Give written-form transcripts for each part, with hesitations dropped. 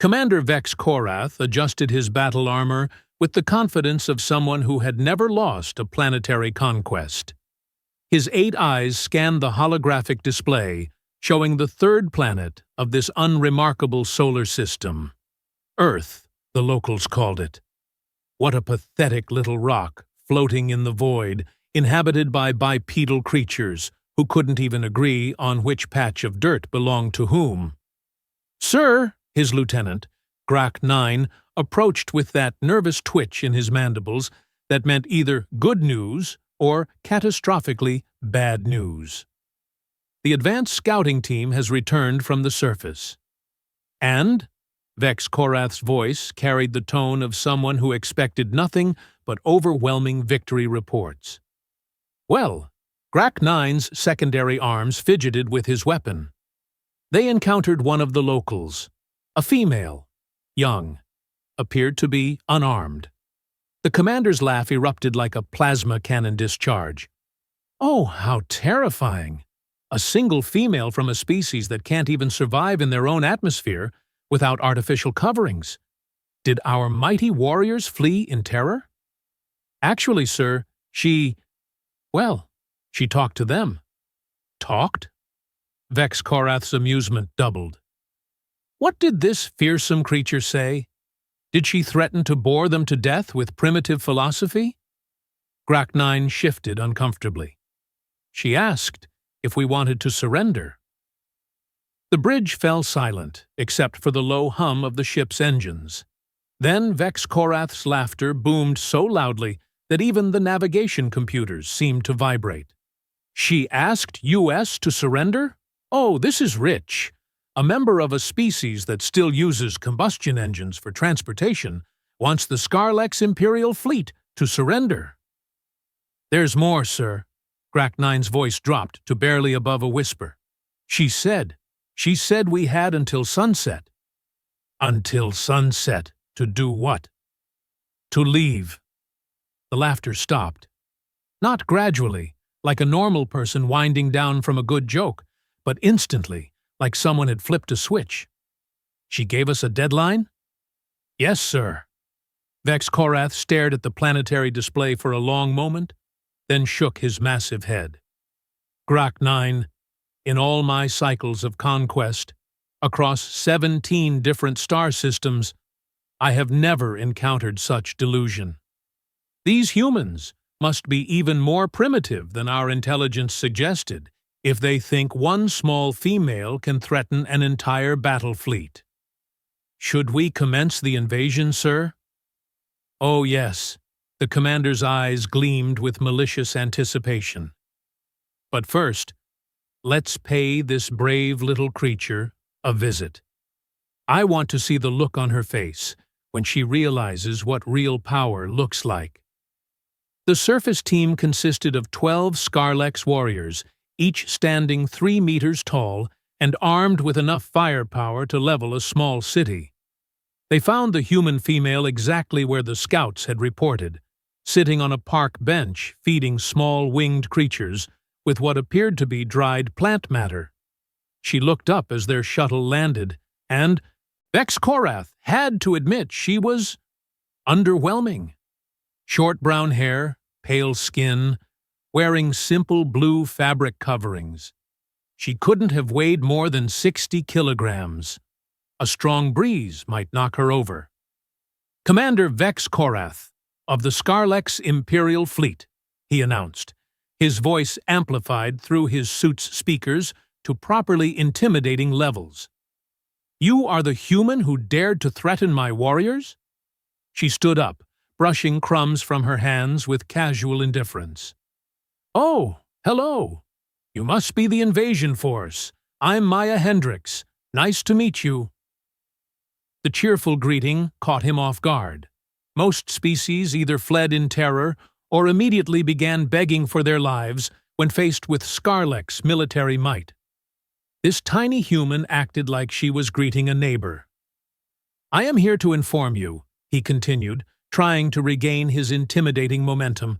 Commander Vex Korath adjusted his battle armor with the confidence of someone who had never lost a planetary conquest. His 8 eyes scanned the holographic display, showing the third planet of this unremarkable solar system. Earth, the locals called it. What a pathetic little rock, floating in the void, inhabited by bipedal creatures who couldn't even agree on which patch of dirt belonged to whom. "Sir," his lieutenant, Grak 9, approached with that nervous twitch in his mandibles that meant either good news or catastrophically bad news. "The advanced scouting team has returned from the surface." "And?" Vex Korath's voice carried the tone of someone who expected nothing but overwhelming victory reports. "Well," Grak 9's secondary arms fidgeted with his weapon. "They encountered one of the locals, a female, young, appeared to be unarmed." The commander's laugh erupted like a plasma cannon discharge. "Oh, how terrifying! A single female from a species that can't even survive in their own atmosphere without artificial coverings. Did our mighty warriors flee in terror?" "Actually, sir, she talked to them." "Talked?" Vex Korath's amusement doubled. "What did this fearsome creature say? Did she threaten to bore them to death with primitive philosophy?" Grak 9 shifted uncomfortably. "She asked if we wanted to surrender." The bridge fell silent, except for the low hum of the ship's engines. Then Vex Korath's laughter boomed so loudly that even the navigation computers seemed to vibrate. "She asked US to surrender? Oh, this is rich. A member of a species that still uses combustion engines for transportation wants the Scarlex Imperial fleet to surrender." "There's more, sir." Grak 9's voice dropped to barely above a whisper. She said we had until sunset." "Until sunset to do what?" "To leave." The laughter stopped. Not gradually, like a normal person winding down from a good joke, but instantly, like someone had flipped a switch. "She gave us a deadline?" "Yes, sir." Vex Korath stared at the planetary display for a long moment, then shook his massive head. "Grak 9, in all my cycles of conquest, across 17 different star systems, I have never encountered such delusion. These humans must be even more primitive than our intelligence suggested if they think one small female can threaten an entire battle fleet. Should we commence the invasion, sir?" "Oh, yes." The commander's eyes gleamed with malicious anticipation. "But first, let's pay this brave little creature a visit. I want to see the look on her face when she realizes what real power looks like." The surface team consisted of 12 Scarlex warriors, each standing 3 meters tall and armed with enough firepower to level a small city. They found the human female exactly where the scouts had reported, sitting on a park bench feeding small winged creatures with what appeared to be dried plant matter. She looked up as their shuttle landed, and Vex Korath had to admit she was underwhelming. Short brown hair, pale skin, wearing simple blue fabric coverings. She couldn't have weighed more than 60 kilograms. A strong breeze might knock her over. "Commander Vex Korath, of the Scarlex Imperial Fleet," he announced, his voice amplified through his suit's speakers to properly intimidating levels. "You are the human who dared to threaten my warriors?" She stood up, brushing crumbs from her hands with casual indifference. "Oh, hello. You must be the invasion force. I'm Maya Hendricks. Nice to meet you." The cheerful greeting caught him off guard. Most species either fled in terror or immediately began begging for their lives when faced with Scarlex military might. This tiny human acted like she was greeting a neighbor. "I am here to inform you," he continued, trying to regain his intimidating momentum,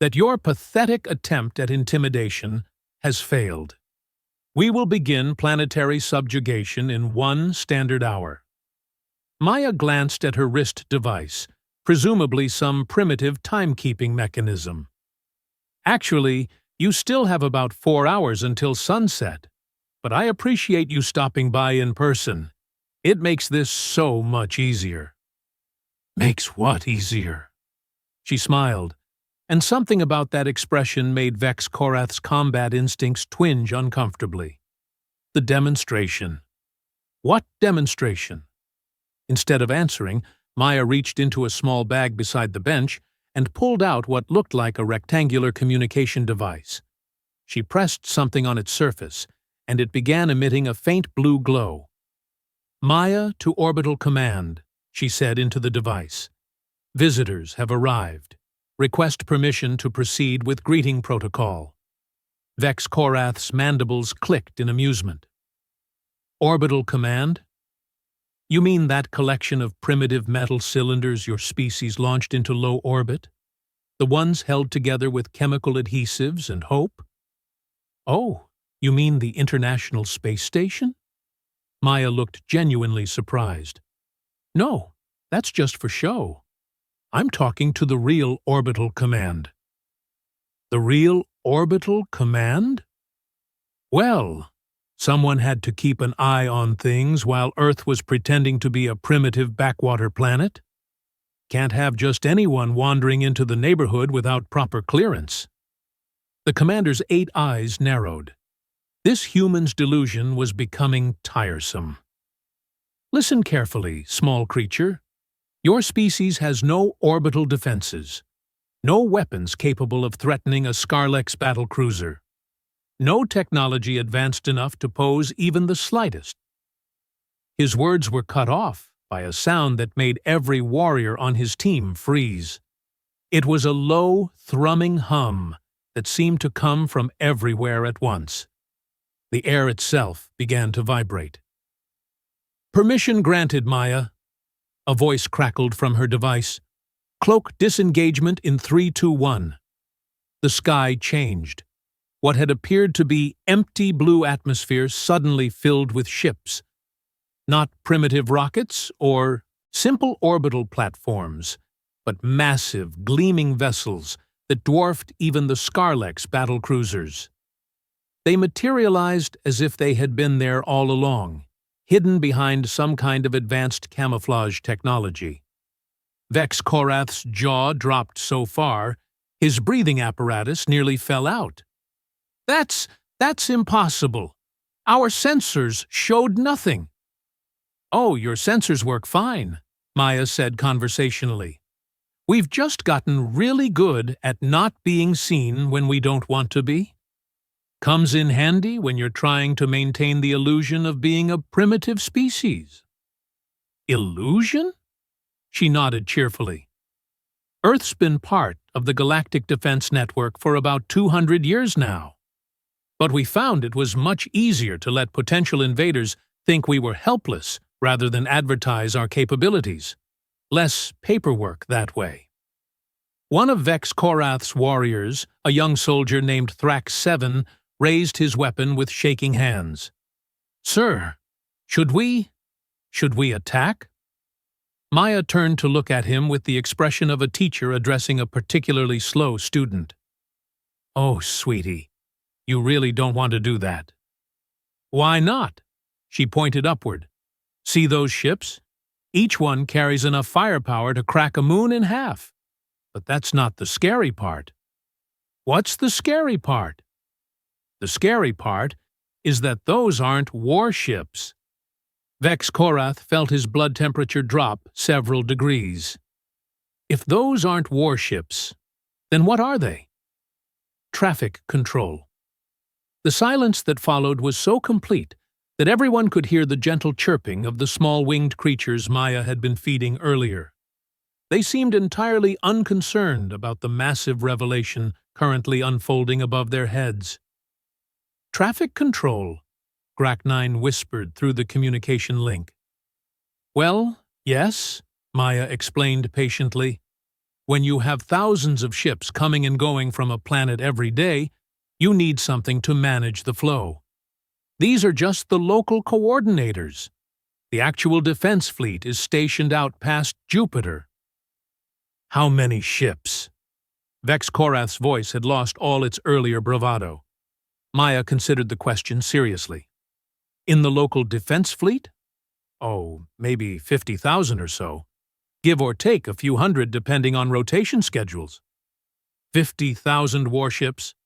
"that your pathetic attempt at intimidation has failed. We will begin planetary subjugation in 1 standard hour." Maya glanced at her wrist device, presumably some primitive timekeeping mechanism. Actually, you still have about 4 hours until sunset, but I appreciate you stopping by in person. It makes this so much easier. Makes what easier? She smiled, and something about that expression made Vex Korath's combat instincts twinge uncomfortably. The demonstration. What demonstration? Instead of answering, Maya reached into a small bag beside the bench and pulled out what looked like a rectangular communication device. She pressed something on its surface, and it began emitting a faint blue glow. "Maya to orbital command," she said into the device. "Visitors have arrived. Request permission to proceed with greeting protocol." Vex Korath's mandibles clicked in amusement. "Orbital command? You mean that collection of primitive metal cylinders your species launched into low orbit? The ones held together with chemical adhesives and hope? Oh, you mean the International Space Station?" Maya looked genuinely surprised. "No, that's just for show. I'm talking to the real orbital command." "The real orbital command?" "Well, someone had to keep an eye on things while Earth was pretending to be a primitive backwater planet. Can't have just anyone wandering into the neighborhood without proper clearance." The commander's 8 eyes narrowed. This human's delusion was becoming tiresome. "Listen carefully, small creature. Your species has no orbital defenses, no weapons capable of threatening a Scarlex battlecruiser, no technology advanced enough to pose even the slightest." His words were cut off by a sound that made every warrior on his team freeze. It was a low, thrumming hum that seemed to come from everywhere at once. The air itself began to vibrate. "Permission granted, Maya." A voice crackled from her device. "Cloak disengagement in 3, 2, 1. The sky changed. What had appeared to be empty blue atmosphere suddenly filled with ships. Not primitive rockets or simple orbital platforms, but massive, gleaming vessels that dwarfed even the Scarlex battlecruisers. They materialized as if they had been there all along, hidden behind some kind of advanced camouflage technology. Vex Korath's jaw dropped so far, his breathing apparatus nearly fell out. That's impossible. Our sensors showed nothing." "Oh, your sensors work fine," Maya said conversationally. "We've just gotten really good at not being seen when we don't want to be. Comes in handy when you're trying to maintain the illusion of being a primitive species." "Illusion?" She nodded cheerfully. "Earth's been part of the Galactic Defense Network for about 200 years now. But we found it was much easier to let potential invaders think we were helpless rather than advertise our capabilities. Less paperwork that way." One of Vex Korath's warriors, a young soldier named Thrax 7, raised his weapon with shaking hands. "Sir, should we attack?" Maya turned to look at him with the expression of a teacher addressing a particularly slow student. "Oh, sweetie, you really don't want to do that." "Why not?" She pointed upward. "See those ships? Each one carries enough firepower to crack a moon in half. But that's not the scary part." "What's the scary part?" "The scary part is that those aren't warships." Vex Korath felt his blood temperature drop several degrees. "If those aren't warships, then what are they?" "Traffic control." The silence that followed was so complete that everyone could hear the gentle chirping of the small winged creatures Maya had been feeding earlier. They seemed entirely unconcerned about the massive revelation currently unfolding above their heads. "Traffic control," Grak-9 whispered through the communication link. "Well, yes," Maya explained patiently. "When you have thousands of ships coming and going from a planet every day, you need something to manage the flow. These are just the local coordinators. The actual defense fleet is stationed out past Jupiter. How many ships? Vex Korath's voice had lost all its earlier bravado. Maya considered the question seriously. In the local defense fleet? Oh, maybe 50,000 or so. Give or take a few hundred depending on rotation schedules. 50,000 warships,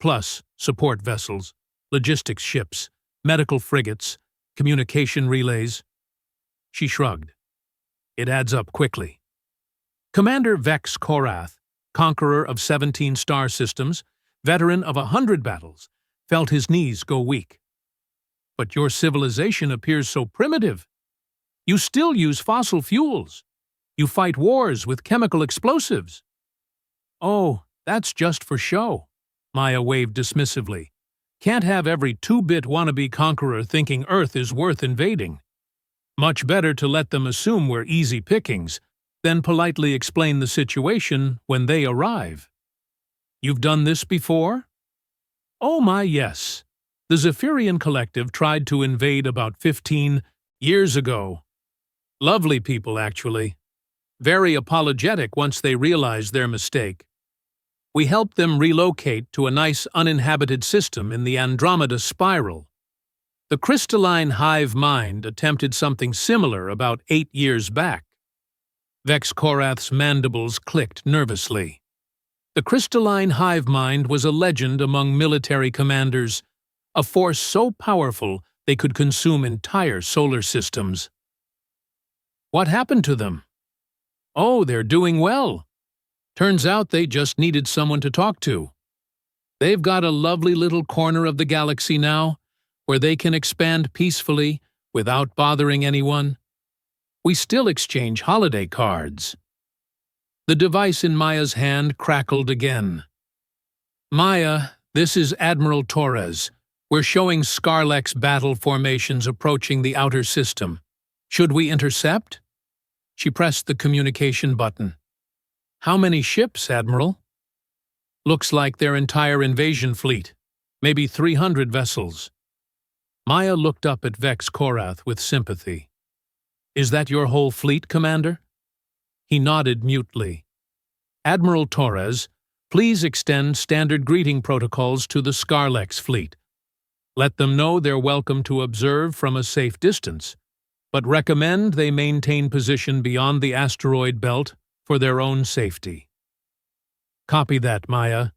plus support vessels, logistics ships, medical frigates, communication relays. She shrugged. It adds up quickly. Commander Vex Korath, conqueror of 17 star systems, veteran of 100 battles, felt his knees go weak. But your civilization appears so primitive. You still use fossil fuels. You fight wars with chemical explosives. Oh, that's just for show, Maya waved dismissively. Can't have every two-bit wannabe conqueror thinking Earth is worth invading. Much better to let them assume we're easy pickings, then politely explain the situation when they arrive. You've done this before? Oh my, yes. The Zephyrian Collective tried to invade about 15 years ago. Lovely people, actually. Very apologetic once they realized their mistake. We helped them relocate to a nice uninhabited system in the Andromeda Spiral. The crystalline hive mind attempted something similar about 8 years back. Vex Korath's mandibles clicked nervously. The crystalline hive mind was a legend among military commanders, a force so powerful they could consume entire solar systems. What happened to them? Oh, they're doing well. Turns out they just needed someone to talk to. They've got a lovely little corner of the galaxy now, where they can expand peacefully without bothering anyone. We still exchange holiday cards. The device in Maya's hand crackled again. Maya, this is Admiral Torres. We're showing Scarlex battle formations approaching the outer system. Should we intercept? She pressed the communication button. How many ships, Admiral? Looks like their entire invasion fleet. Maybe 300 vessels. Maya looked up at Vex Korath with sympathy. Is that your whole fleet, Commander? He nodded mutely. Admiral Torres, please extend standard greeting protocols to the Scarlex fleet. Let them know they're welcome to observe from a safe distance, but recommend they maintain position beyond the asteroid belt for their own safety. Copy that, Maya.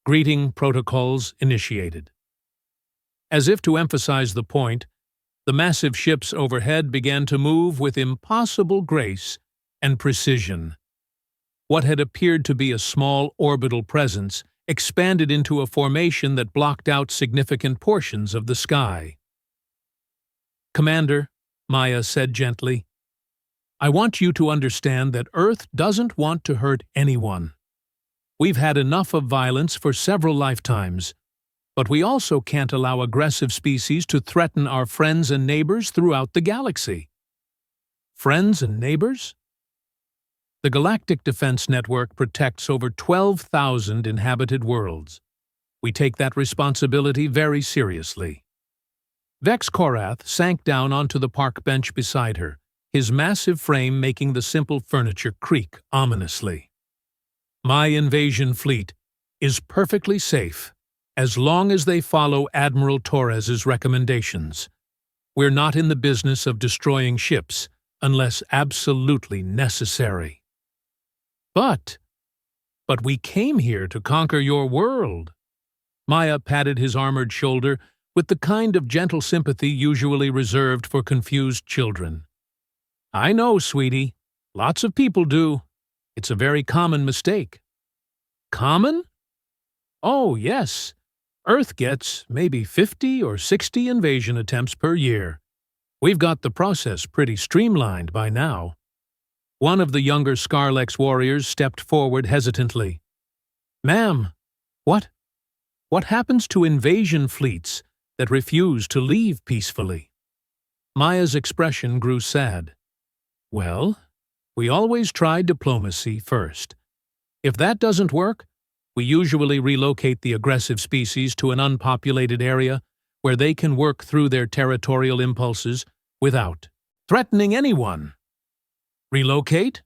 Greeting protocols initiated. As if to emphasize the point, the massive ships overhead began to move with impossible grace and precision. What had appeared to be a small orbital presence expanded into a formation that blocked out significant portions of the sky. Commander, Maya said gently, I want you to understand that Earth doesn't want to hurt anyone. We've had enough of violence for several lifetimes, but we also can't allow aggressive species to threaten our friends and neighbors throughout the galaxy. Friends and neighbors? The Galactic Defense Network protects over 12,000 inhabited worlds. We take that responsibility very seriously. Vex Korath sank down onto the park bench beside her, his massive frame making the simple furniture creak ominously. My invasion fleet is perfectly safe as long as they follow Admiral Torres's recommendations. We're not in the business of destroying ships unless absolutely necessary. But we came here to conquer your world. Maya patted his armored shoulder with the kind of gentle sympathy usually reserved for confused children. I know, sweetie. Lots of people do. It's a very common mistake. Common? Oh, yes. Earth gets maybe 50 or 60 invasion attempts per year. We've got the process pretty streamlined by now. One of the younger Scarlex warriors stepped forward hesitantly. Ma'am, what happens to invasion fleets that refuse to leave peacefully? Maya's expression grew sad. Well, we always try diplomacy first. If that doesn't work, we usually relocate the aggressive species to an unpopulated area where they can work through their territorial impulses without threatening anyone. Relocate?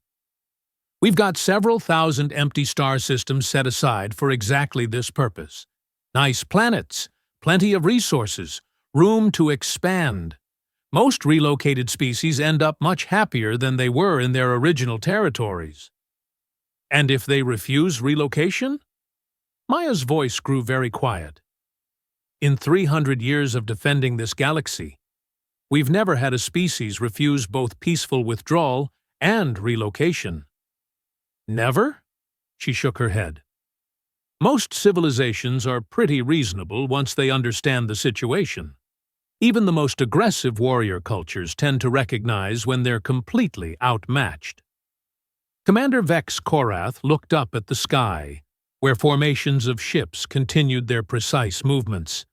We've got several thousand empty star systems set aside for exactly this purpose. Nice planets, plenty of resources, room to expand. Most relocated species end up much happier than they were in their original territories. And if they refuse relocation? Maya's voice grew very quiet. In 300 years of defending this galaxy, we've never had a species refuse both peaceful withdrawal and relocation. Never? She shook her head. Most civilizations are pretty reasonable once they understand the situation. Even the most aggressive warrior cultures tend to recognize when they're completely outmatched. Commander Vex Korath looked up at the sky, where formations of ships continued their precise movements.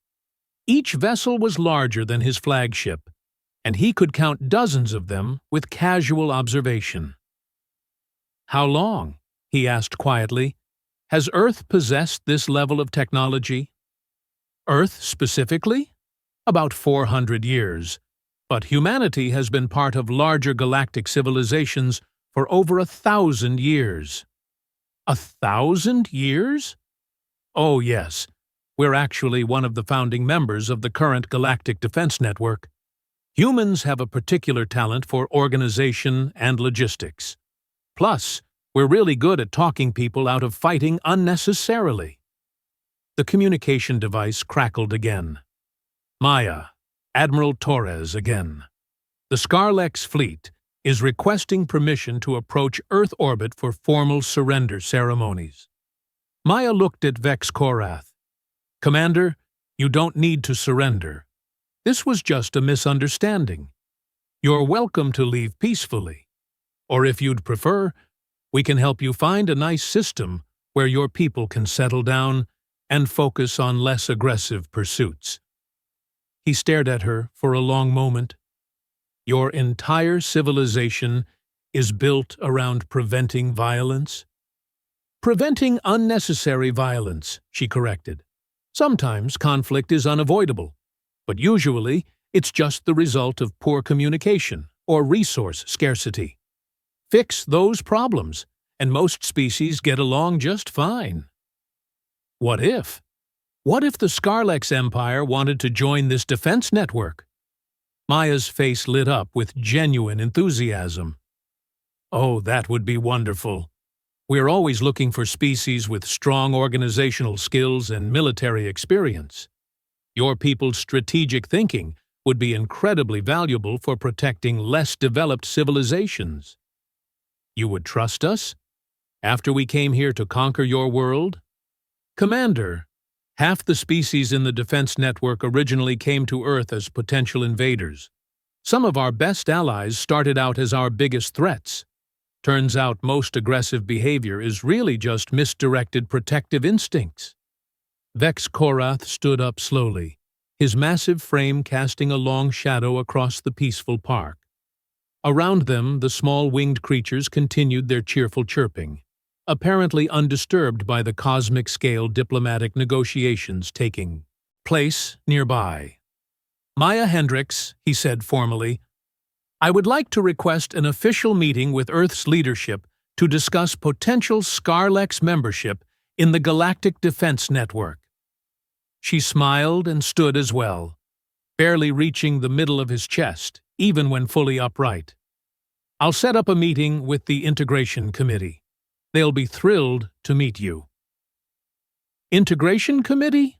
Each vessel was larger than his flagship, and he could count dozens of them with casual observation. "How long?" he asked quietly. "Has Earth possessed this level of technology?" "Earth specifically? About 400 years. But humanity has been part of larger galactic civilizations for over 1,000 years. 1,000 years? Oh, yes. We're actually one of the founding members of the current Galactic Defense Network. Humans have a particular talent for organization and logistics. Plus, we're really good at talking people out of fighting unnecessarily." The communication device crackled again. "Maya, Admiral Torres again. The Scarlex fleet is requesting permission to approach Earth orbit for formal surrender ceremonies." Maya looked at Vex Korath. "Commander, you don't need to surrender. This was just a misunderstanding. You're welcome to leave peacefully. Or if you'd prefer, we can help you find a nice system where your people can settle down and focus on less aggressive pursuits." He stared at her for a long moment. "Your entire civilization is built around preventing violence?" "Preventing unnecessary violence," she corrected. "Sometimes conflict is unavoidable, but usually it's just the result of poor communication or resource scarcity. Fix those problems, and most species get along just fine." "What if? What if the Scarlex Empire wanted to join this defense network?" Maya's face lit up with genuine enthusiasm. "Oh, that would be wonderful. We're always looking for species with strong organizational skills and military experience. Your people's strategic thinking would be incredibly valuable for protecting less developed civilizations." "You would trust us? After we came here to conquer your world?" "Commander, half the species in the defense network originally came to Earth as potential invaders. Some of our best allies started out as our biggest threats. Turns out most aggressive behavior is really just misdirected protective instincts." Vex Korath stood up slowly, his massive frame casting a long shadow across the peaceful park. Around them, the small winged creatures continued their cheerful chirping, apparently undisturbed by the cosmic-scale diplomatic negotiations taking place nearby. "Maya Hendricks," he said formally, "I would like to request an official meeting with Earth's leadership to discuss potential Scarlex membership in the Galactic Defense Network." She smiled and stood as well, barely reaching the middle of his chest, even when fully upright. "I'll set up a meeting with the Integration Committee. They'll be thrilled to meet you." "Integration Committee?"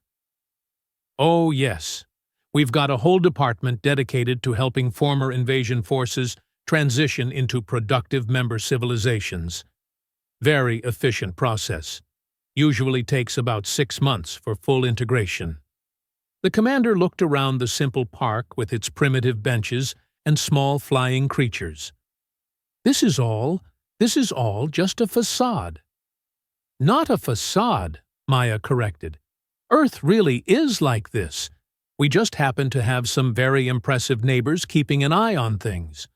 "Oh, yes. We've got a whole department dedicated to helping former invasion forces transition into productive member civilizations. Very efficient process. Usually takes about 6 months for full integration." The commander looked around the simple park with its primitive benches and small flying creatures. This is all just a facade." "Not a facade," Maya corrected. "Earth really is like this. We just happen to have some very impressive neighbors keeping an eye on things."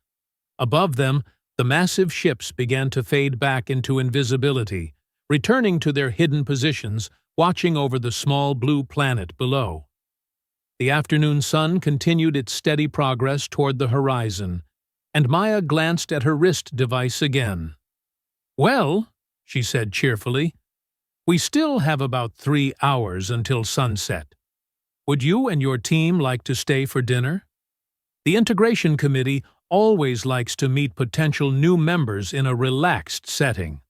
Above them, the massive ships began to fade back into invisibility, returning to their hidden positions, watching over the small blue planet below. The afternoon sun continued its steady progress toward the horizon, and Maya glanced at her wrist device again. "Well," she said cheerfully, "we still have about 3 hours until sunset. Would you and your team like to stay for dinner? The Integration Committee always likes to meet potential new members in a relaxed setting."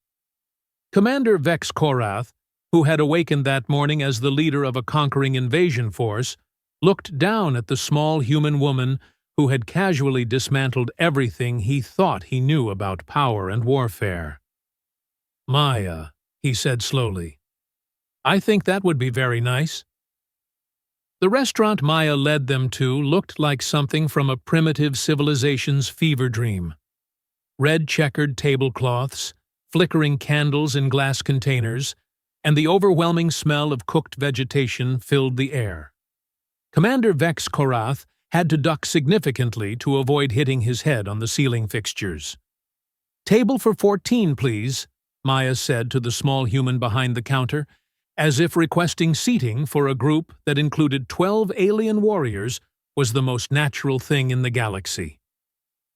Commander Vex Korath, who had awakened that morning as the leader of a conquering invasion force, looked down at the small human woman who had casually dismantled everything he thought he knew about power and warfare. "Maya," he said slowly, "I think that would be very nice." The restaurant Maya led them to looked like something from a primitive civilization's fever dream. Red-checkered tablecloths, flickering candles in glass containers, and the overwhelming smell of cooked vegetation filled the air. Commander Vex Korath had to duck significantly to avoid hitting his head on the ceiling fixtures. "Table for 14, please," Maya said to the small human behind the counter, as if requesting seating for a group that included 12 alien warriors was the most natural thing in the galaxy.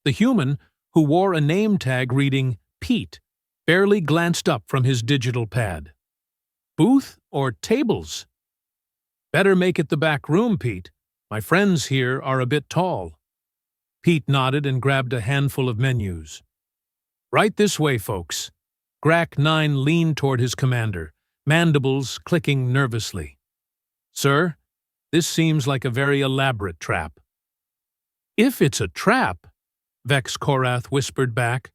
The human, who wore a name tag reading Pete, barely glanced up from his digital pad. "Booth or tables?" "Better make it the back room, Pete. My friends here are a bit tall." Pete nodded and grabbed a handful of menus. "Right this way, folks." Grak 9 leaned toward his commander, mandibles clicking nervously. "Sir, this seems like a very elaborate trap." "If it's a trap," Vex Korath whispered back,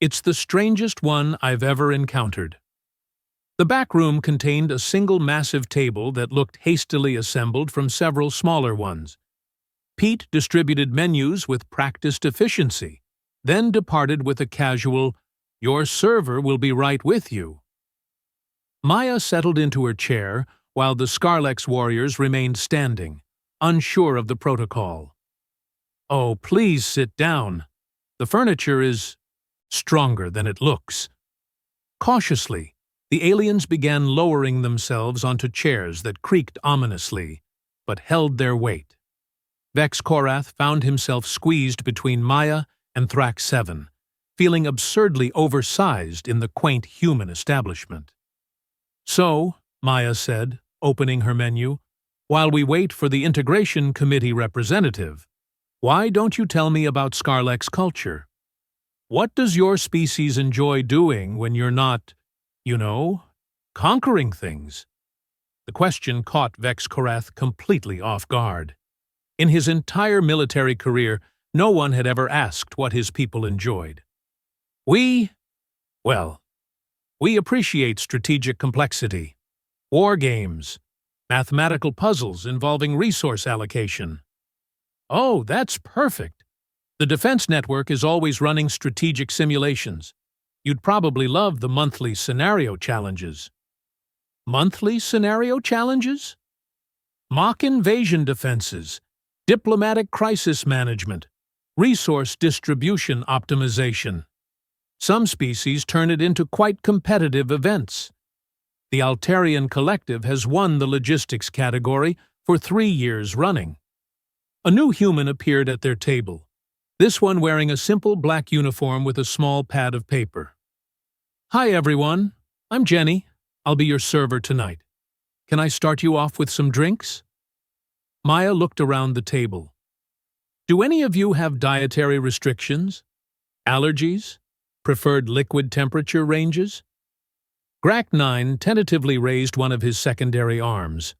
"it's the strangest one I've ever encountered." The back room contained a single massive table that looked hastily assembled from several smaller ones. Pete distributed menus with practiced efficiency, then departed with a casual, "Your server will be right with you." Maya settled into her chair while the Scarlex warriors remained standing, unsure of the protocol. "Oh, please sit down. The furniture is stronger than it looks." Cautiously, the aliens began lowering themselves onto chairs that creaked ominously, but held their weight. Vex Korath found himself squeezed between Maya and Thrax 7, feeling absurdly oversized in the quaint human establishment. "So," Maya said, opening her menu, "while we wait for the Integration Committee representative, why don't you tell me about Scarlex culture? What does your species enjoy doing when you're not, conquering things?" The question caught Vex Korath completely off guard. In his entire military career, no one had ever asked what his people enjoyed. We appreciate strategic complexity, war games, mathematical puzzles involving resource allocation." "Oh, that's perfect. The Defense Network is always running strategic simulations. You'd probably love the monthly scenario challenges." "Monthly scenario challenges?" "Mock invasion defenses, diplomatic crisis management, resource distribution optimization. Some species turn it into quite competitive events. The Altarian Collective has won the logistics category for 3 years running." A new human appeared at their table, this one wearing a simple black uniform with a small pad of paper. "Hi, everyone. I'm Jenny. I'll be your server tonight. Can I start you off with some drinks?" Maya looked around the table. "Do any of you have dietary restrictions? Allergies? Preferred liquid temperature ranges?" Grak 9 tentatively raised one of his secondary arms.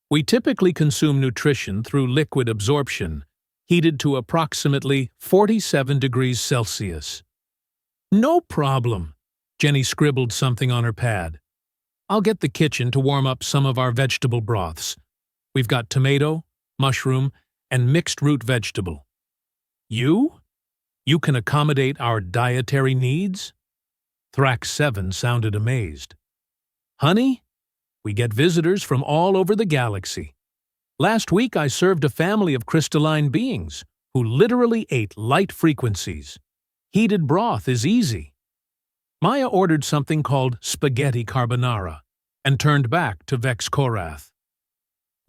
"We typically consume nutrition through liquid absorption, heated to approximately 47 degrees Celsius." "No problem." Jenny scribbled something on her pad. "I'll get the kitchen to warm up some of our vegetable broths. We've got tomato, mushroom, and mixed root vegetable." "You? You can accommodate our dietary needs?" Thrax 7 sounded amazed. "Honey, we get visitors from all over the galaxy. Last week I served a family of crystalline beings who literally ate light frequencies. Heated broth is easy." Maya ordered something called spaghetti carbonara and turned back to Vex Korath.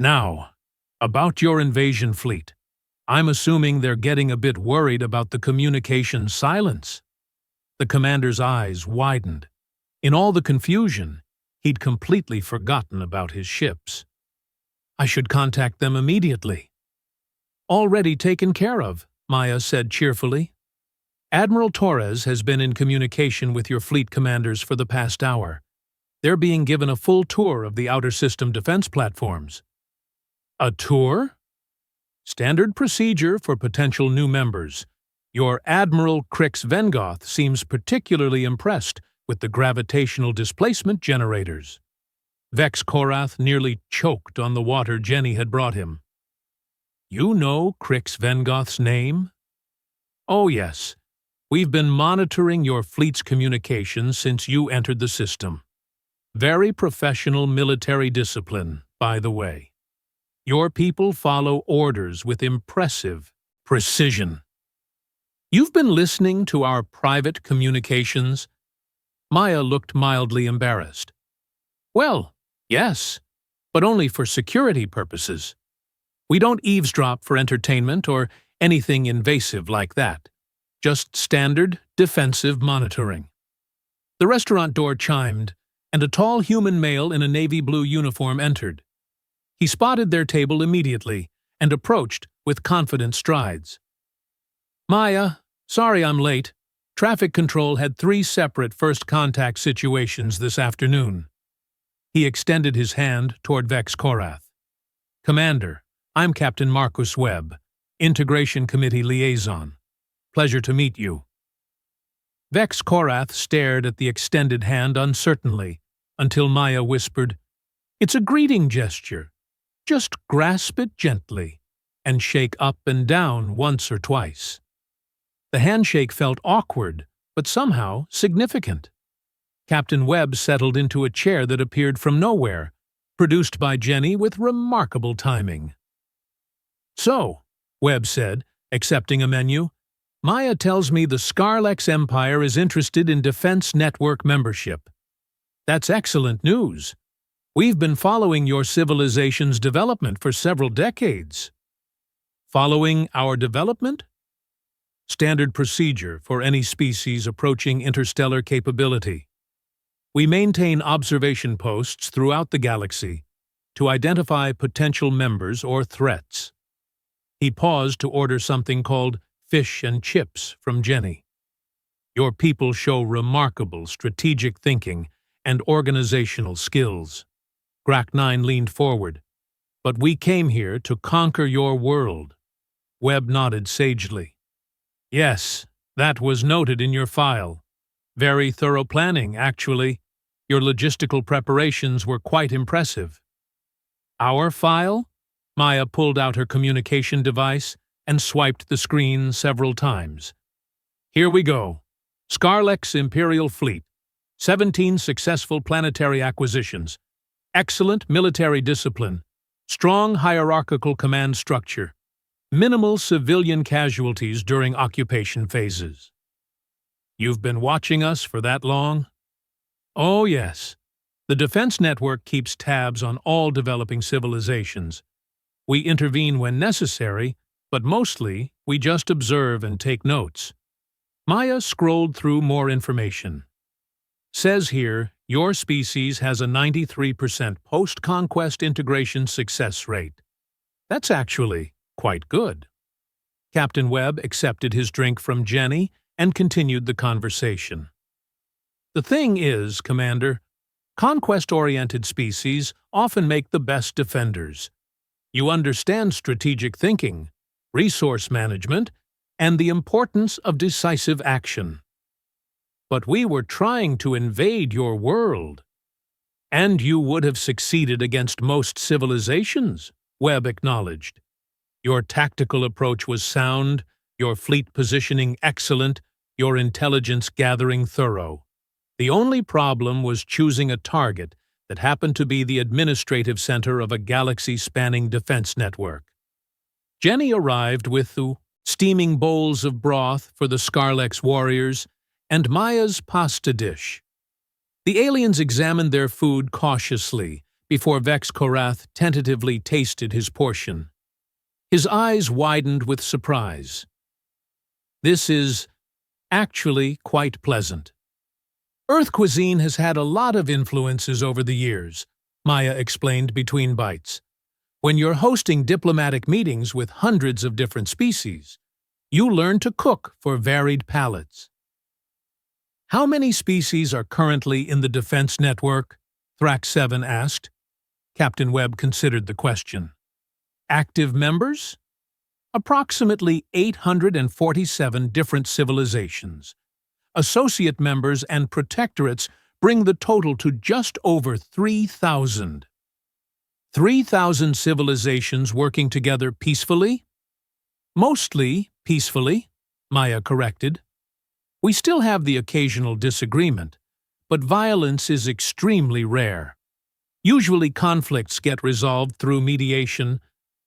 "Now, about your invasion fleet. I'm assuming they're getting a bit worried about the communication silence." The commander's eyes widened. In all the confusion, he'd completely forgotten about his ships. "I should contact them immediately." "Already taken care of," Maya said cheerfully. "Admiral Torres has been in communication with your fleet commanders for the past hour. They're being given a full tour of the outer system defense platforms." "A tour?" "Standard procedure for potential new members. Your Admiral Crix Vengoth seems particularly impressed with the gravitational displacement generators." Vex Korath nearly choked on the water Jenny had brought him. "You know Crix Vengoth's name?" "Oh yes. We've been monitoring your fleet's communications since you entered the system. Very professional military discipline, by the way. Your people follow orders with impressive precision." "You've been listening to our private communications?" Maya looked mildly embarrassed. "Well, yes, but only for security purposes. We don't eavesdrop for entertainment or anything invasive like that. Just standard, defensive monitoring." The restaurant door chimed, and a tall human male in a navy blue uniform entered. He spotted their table immediately and approached with confident strides. "Maya, sorry I'm late. Traffic control had 3 separate first contact situations this afternoon." He extended his hand toward Vex Korath. "Commander, I'm Captain Marcus Webb, Integration Committee Liaison. Pleasure to meet you." Vex Korath stared at the extended hand uncertainly, until Maya whispered, "It's a greeting gesture. Just grasp it gently, and shake up and down once or twice." The handshake felt awkward, but somehow significant. Captain Webb settled into a chair that appeared from nowhere, produced by Jenny with remarkable timing. "So," Webb said, accepting a menu, "Maya tells me the Scarlex Empire is interested in Defense Network membership. That's excellent news. We've been following your civilization's development for several decades." "Following our development?" "Standard procedure for any species approaching interstellar capability. We maintain observation posts throughout the galaxy to identify potential members or threats." He paused to order something called fish and chips from Jenny. "Your people show remarkable strategic thinking and organizational skills." Grak 9 leaned forward. "But we came here to conquer your world." Webb nodded sagely. "Yes, that was noted in your file. Very thorough planning, actually. Your logistical preparations were quite impressive." "Our file?" Maya pulled out her communication device and swiped the screen several times. "Here we go. Scarlex Imperial Fleet. 17 successful planetary acquisitions. Excellent military discipline. Strong hierarchical command structure. Minimal civilian casualties during occupation phases." "You've been watching us for that long?" "Oh, yes. The Defense Network keeps tabs on all developing civilizations. We intervene when necessary, but mostly we just observe and take notes." Maya scrolled through more information. "Says here, your species has a 93% post-conquest integration success rate. That's actually quite good." Captain Webb accepted his drink from Jenny and continued the conversation. "The thing is, Commander, conquest-oriented species often make the best defenders. You understand strategic thinking, resource management, and the importance of decisive action. But we were trying to invade your world. And you would have succeeded against most civilizations," Webb acknowledged. "Your tactical approach was sound, your fleet positioning excellent, your intelligence gathering thorough. The only problem was choosing a target that happened to be the administrative center of a galaxy-spanning defense network." Jenny arrived with the steaming bowls of broth for the Scarlex warriors and Maya's pasta dish. The aliens examined their food cautiously before Vex Korath tentatively tasted his portion. His eyes widened with surprise. This is actually quite pleasant. Earth cuisine has had a lot of influences over the years, Maya explained between bites. When you're hosting diplomatic meetings with hundreds of different species, you learn to cook for varied palates. How many species are currently in the defense network? Thrax 7 asked. Captain Webb considered the question. Active members? Approximately 847 different civilizations. Associate members and protectorates bring the total to just over 3,000. 3,000 civilizations working together peacefully? Mostly peacefully, Maya corrected. We still have the occasional disagreement, but violence is extremely rare. Usually conflicts get resolved through mediation,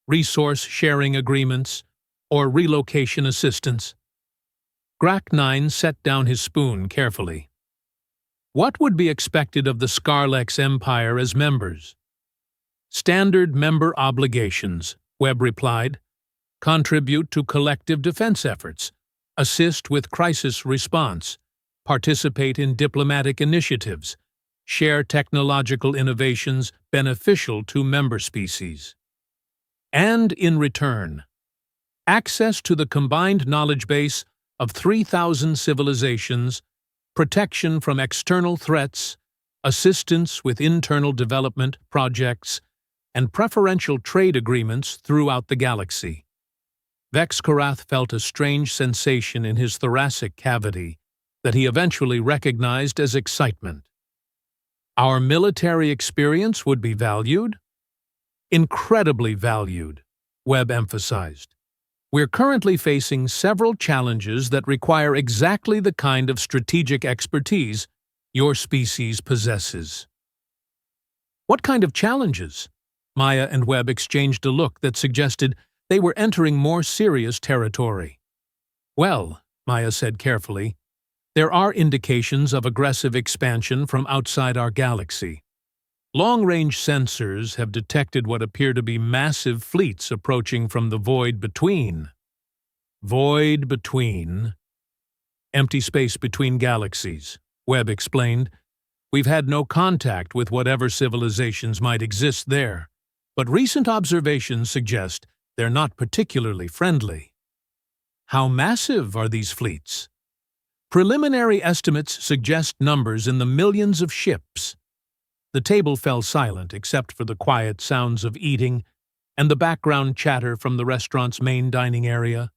resource-sharing agreements, or relocation assistance. Grak 9 set down his spoon carefully. What would be expected of the Scarlex Empire as members? Standard member obligations, Webb replied. Contribute to collective defense efforts, assist with crisis response, participate in diplomatic initiatives, share technological innovations beneficial to member species. And in return, access to the combined knowledge base of 3,000 civilizations, protection from external threats, assistance with internal development projects, and preferential trade agreements throughout the galaxy. Vex Korath felt a strange sensation in his thoracic cavity that he eventually recognized as excitement. Our military experience would be valued? Incredibly valued, Webb emphasized. We're currently facing several challenges that require exactly the kind of strategic expertise your species possesses. What kind of challenges? Maya and Webb exchanged a look that suggested they were entering more serious territory. Well, Maya said carefully, there are indications of aggressive expansion from outside our galaxy. Long-range sensors have detected what appear to be massive fleets approaching from the void between. Void between. Empty space between galaxies, Webb explained. We've had no contact with whatever civilizations might exist there, but recent observations suggest they're not particularly friendly. How massive are these fleets? Preliminary estimates suggest numbers in the millions of ships. The table fell silent except for the quiet sounds of eating and the background chatter from the restaurant's main dining area.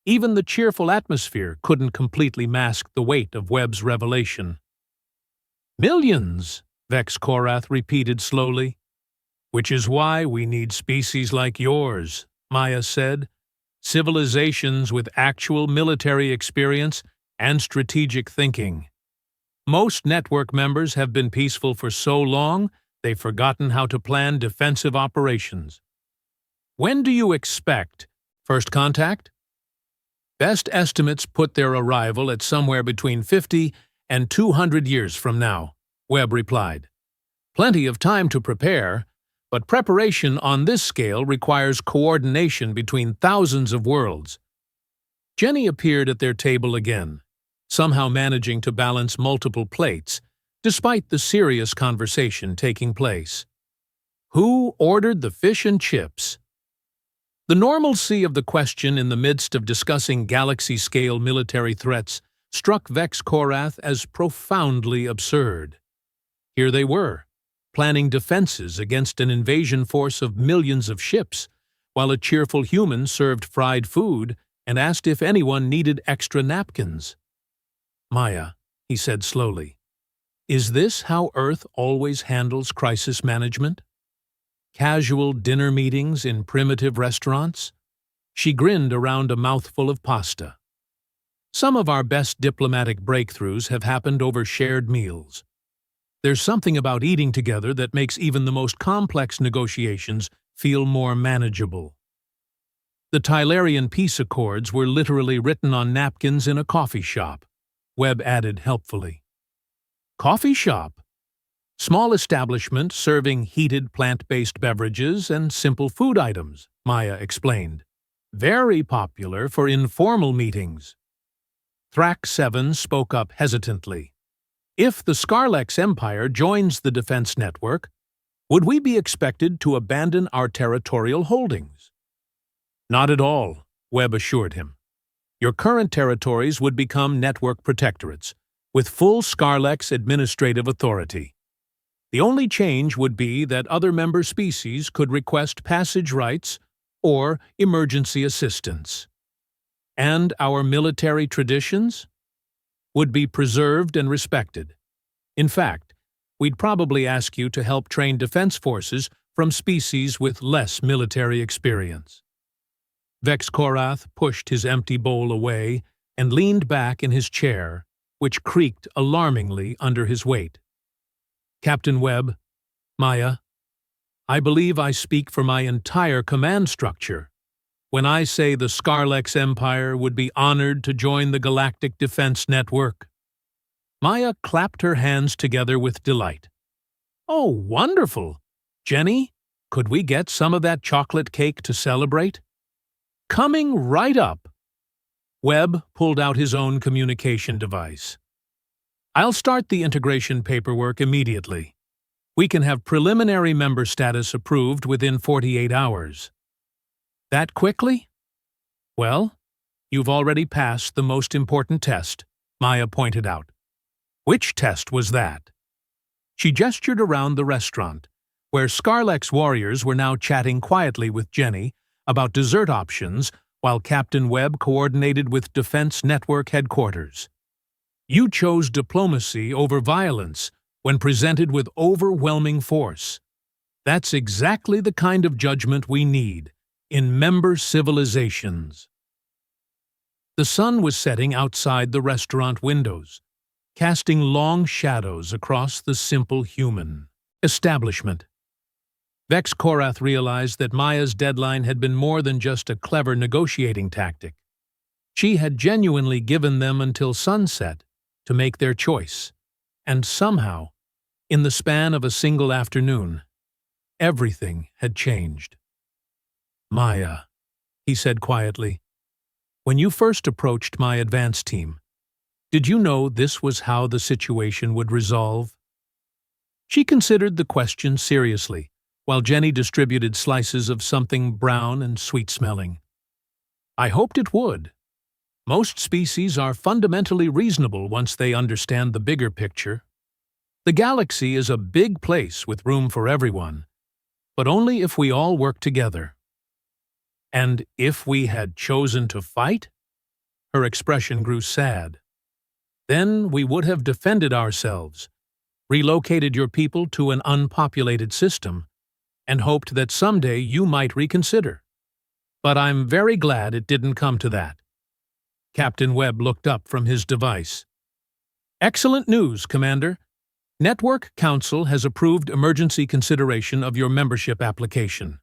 Even the cheerful atmosphere couldn't completely mask the weight of Webb's revelation. Millions, Vex Korath repeated slowly. Which is why we need species like yours, Maya said. Civilizations with actual military experience and strategic thinking. Most network members have been peaceful for so long, they've forgotten how to plan defensive operations. When do you expect first contact? Best estimates put their arrival at somewhere between 50 and 200 years from now, Webb replied. Plenty of time to prepare, but preparation on this scale requires coordination between thousands of worlds. Jenny appeared at their table again, somehow managing to balance multiple plates, despite the serious conversation taking place. Who ordered the fish and chips? The normalcy of the question in the midst of discussing galaxy-scale military threats struck Vex Korath as profoundly absurd. Here they were, planning defenses against an invasion force of millions of ships, while a cheerful human served fried food and asked if anyone needed extra napkins. Maya, he said slowly, is this how Earth always handles crisis management? Casual dinner meetings in primitive restaurants? She grinned around a mouthful of pasta. Some of our best diplomatic breakthroughs have happened over shared meals. There's something about eating together that makes even the most complex negotiations feel more manageable. The Tylarian peace accords were literally written on napkins in a coffee shop, Webb added helpfully. Coffee shop? Small establishment serving heated plant-based beverages and simple food items, Maya explained. Very popular for informal meetings. Thrak 7 spoke up hesitantly. If the Scarlex Empire joins the defense network, would we be expected to abandon our territorial holdings? Not at all, Webb assured him. Your current territories would become network protectorates, with full Scarlex administrative authority. The only change would be that other member species could request passage rights or emergency assistance. And our military traditions would be preserved and respected. In fact, we'd probably ask you to help train defense forces from species with less military experience. Vex Korath pushed his empty bowl away and leaned back in his chair, which creaked alarmingly under his weight. Captain Webb, Maya, I believe I speak for my entire command structure when I say the Scarlex Empire would be honored to join the Galactic Defense Network. Maya clapped her hands together with delight. Oh, wonderful! Jenny, could we get some of that chocolate cake to celebrate? Coming right up. Webb pulled out his own communication device. I'll start the integration paperwork immediately. We can have preliminary member status approved within 48 hours. That quickly? Well, you've already passed the most important test, Maya pointed out. Which test was that? She gestured around the restaurant, where Scarlex warriors were now chatting quietly with Jenny about dessert options while Captain Webb coordinated with Defense Network headquarters. You chose diplomacy over violence when presented with overwhelming force. That's exactly the kind of judgment we need in member civilizations. The sun was setting outside the restaurant windows, casting long shadows across the simple human establishment. Vex Korath realized that Maya's deadline had been more than just a clever negotiating tactic. She had genuinely given them until sunset to make their choice, and somehow, in the span of a single afternoon, everything had changed. Maya, he said quietly, when you first approached my advance team, did you know this was how the situation would resolve? She considered the question seriously, while Jenny distributed slices of something brown and sweet-smelling. I hoped it would. Most species are fundamentally reasonable once they understand the bigger picture. The galaxy is a big place with room for everyone, but only if we all work together. And if we had chosen to fight? Her expression grew sad. Then we would have defended ourselves, relocated your people to an unpopulated system, and hoped that someday you might reconsider. But I'm very glad it didn't come to that. Captain Webb looked up from his device. Excellent news, Commander. Network Council has approved emergency consideration of your membership application.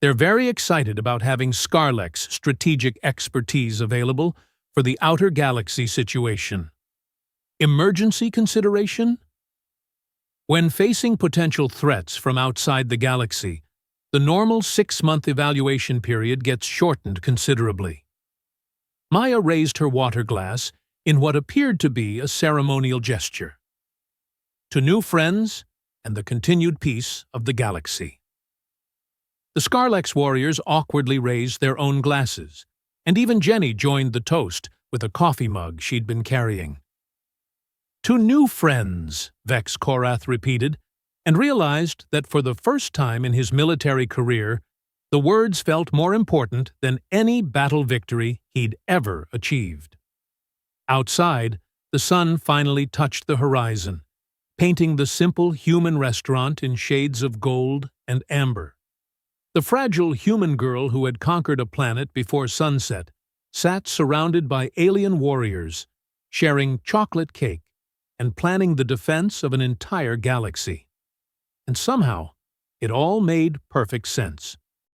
They're very excited about having Scarlex strategic expertise available for the outer galaxy situation. Emergency consideration? When facing potential threats from outside the galaxy, the normal 6-month evaluation period gets shortened considerably. Maya raised her water glass in what appeared to be a ceremonial gesture. To new friends and the continued peace of the galaxy. The Scarlex warriors awkwardly raised their own glasses, and even Jenny joined the toast with a coffee mug she'd been carrying. To new friends, Vex Korath repeated, and realized that for the first time in his military career, the words felt more important than any battle victory he'd ever achieved. Outside, the sun finally touched the horizon, painting the simple human restaurant in shades of gold and amber. The fragile human girl who had conquered a planet before sunset sat surrounded by alien warriors, sharing chocolate cake and planning the defense of an entire galaxy. And somehow, it all made perfect sense.